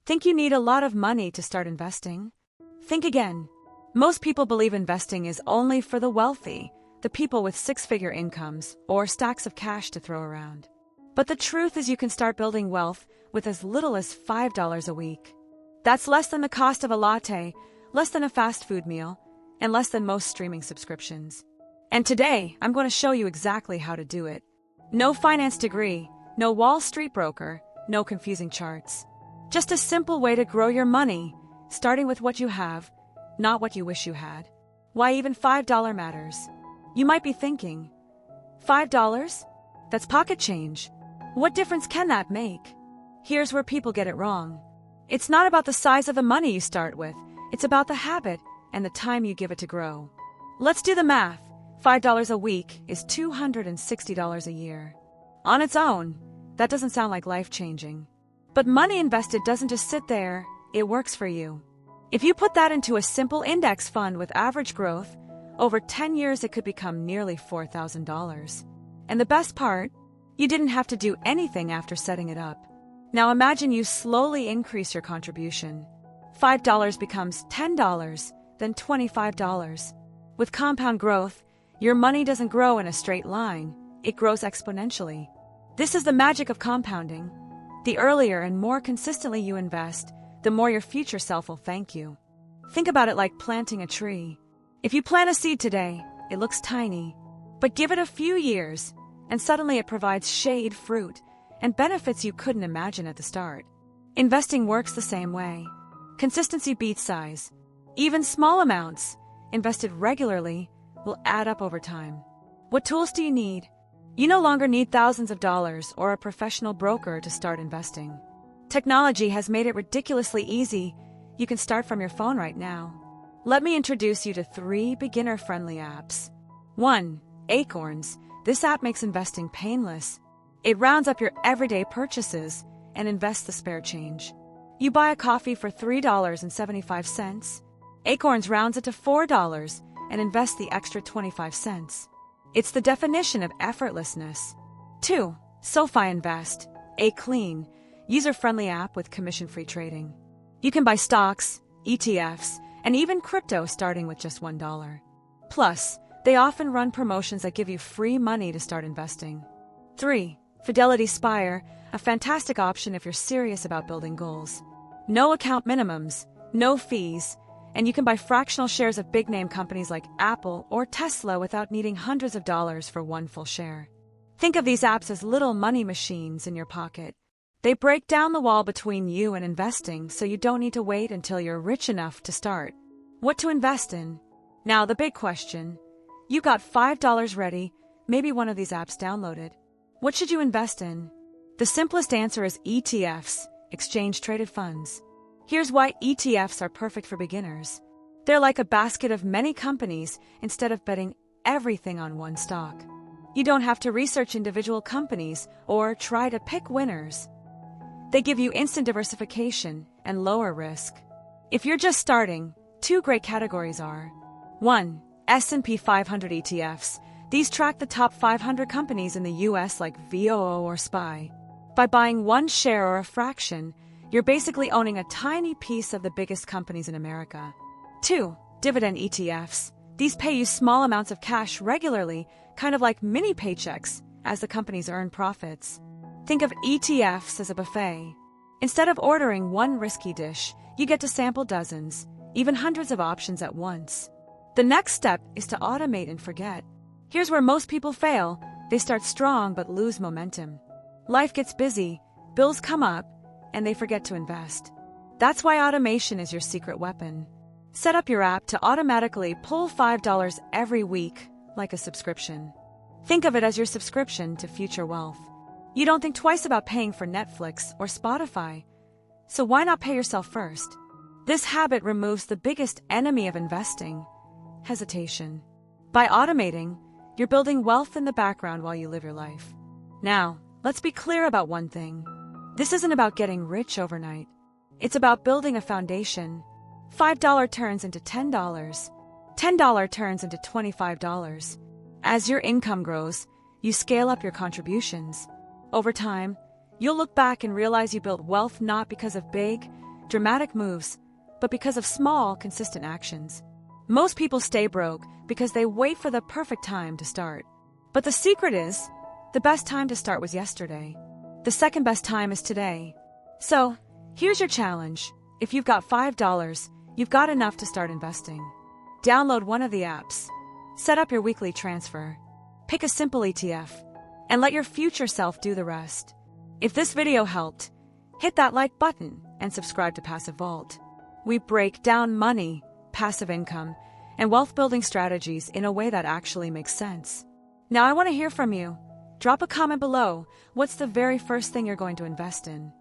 Think you need a lot of money to start investing? Think again. Most people believe investing is only for the wealthy, the people with six-figure incomes or stacks of cash to throw around. But the truth is you can start building wealth with as little as $5 a week. That's less than the cost of a latte, less than a fast food meal, and less than most streaming subscriptions. And today, I'm going to show you exactly how to do it. No finance degree, no Wall Street broker, no confusing charts. Just a simple way to grow your money, starting with what you have, not what you wish you had. Why even $5 matters. You might be thinking, $5? That's pocket change. What difference can that make? Here's where people get it wrong. It's not about the size of the money you start with. It's about the habit and the time you give it to grow. Let's do the math. $5 a week is $260 a year. On its own, that doesn't sound like life-changing. But money invested doesn't just sit there, it works for you. If you put that into a simple index fund with average growth, over 10 years it could become nearly $4,000. And the best part, you didn't have to do anything after setting it up. Now imagine you slowly increase your contribution. $5 becomes $10, then $25. With compound growth, your money doesn't grow in a straight line, it grows exponentially. This is the magic of compounding. The earlier and more consistently you invest, the more your future self will thank you. Think about it like planting a tree. If you plant a seed today, it looks tiny. But give it a few years, and suddenly it provides shade, fruit, and benefits you couldn't imagine at the start. Investing works the same way. Consistency beats size. Even small amounts, invested regularly, will add up over time. What tools do you need? You no longer need thousands of dollars or a professional broker to start investing. Technology has made it ridiculously easy. You can start from your phone right now. Let me introduce you to 3 beginner-friendly apps. 1. Acorns. This app makes investing painless. It rounds up your everyday purchases and invests the spare change. You buy a coffee for $3.75. Acorns rounds it to $4 and invests the extra 25 cents. It's the definition of effortlessness. 2. SoFi Invest, a clean, user-friendly app with commission-free trading. You can buy stocks, ETFs, and even crypto starting with just $1. Plus, they often run promotions that give you free money to start investing. 3. Fidelity Spire, a fantastic option if you're serious about building goals. No account minimums, no fees, and you can buy fractional shares of big-name companies like Apple or Tesla without needing hundreds of dollars for one full share. Think of these apps as little money machines in your pocket. They break down the wall between you and investing so you don't need to wait until you're rich enough to start. What to invest in? Now the big question. You got $5 ready, maybe one of these apps downloaded. What should you invest in? The simplest answer is ETFs, exchange-traded funds. Here's why ETFs are perfect for beginners. They're like a basket of many companies instead of betting everything on one stock. You don't have to research individual companies or try to pick winners. They give you instant diversification and lower risk. If you're just starting, 2 great categories are 1. S&P 500 ETFs. These track the top 500 companies in the US like VOO or SPY. By buying one share or a fraction, you're basically owning a tiny piece of the biggest companies in America. 2. Dividend ETFs. These pay you small amounts of cash regularly, kind of like mini paychecks, as the companies earn profits. Think of ETFs as a buffet. Instead of ordering one risky dish, you get to sample dozens, even hundreds of options at once. The next step is to automate and forget. Here's where most people fail. They start strong but lose momentum. Life gets busy, bills come up, and they forget to invest. That's why automation is your secret weapon. Set up your app to automatically pull $5 every week, like a subscription. Think of it as your subscription to future wealth. You don't think twice about paying for Netflix or Spotify, so why not pay yourself first? This habit removes the biggest enemy of investing, hesitation. By automating, you're building wealth in the background while you live your life. Now, let's be clear about one thing. This isn't about getting rich overnight. It's about building a foundation. $5 turns into $10. $10 turns into $25. As your income grows, you scale up your contributions. Over time, you'll look back and realize you built wealth not because of big, dramatic moves, but because of small, consistent actions. Most people stay broke because they wait for the perfect time to start. But the secret is, the best time to start was yesterday. The second best time is today. So, here's your challenge. If you've got $5, you've got enough to start investing. Download one of the apps. Set up your weekly transfer. Pick a simple ETF. And let your future self do the rest. If this video helped, hit that like button and subscribe to Passive Vault. We break down money, passive income, and wealth-building strategies in a way that actually makes sense. Now I want to hear from you. Drop a comment below. What's the very first thing you're going to invest in?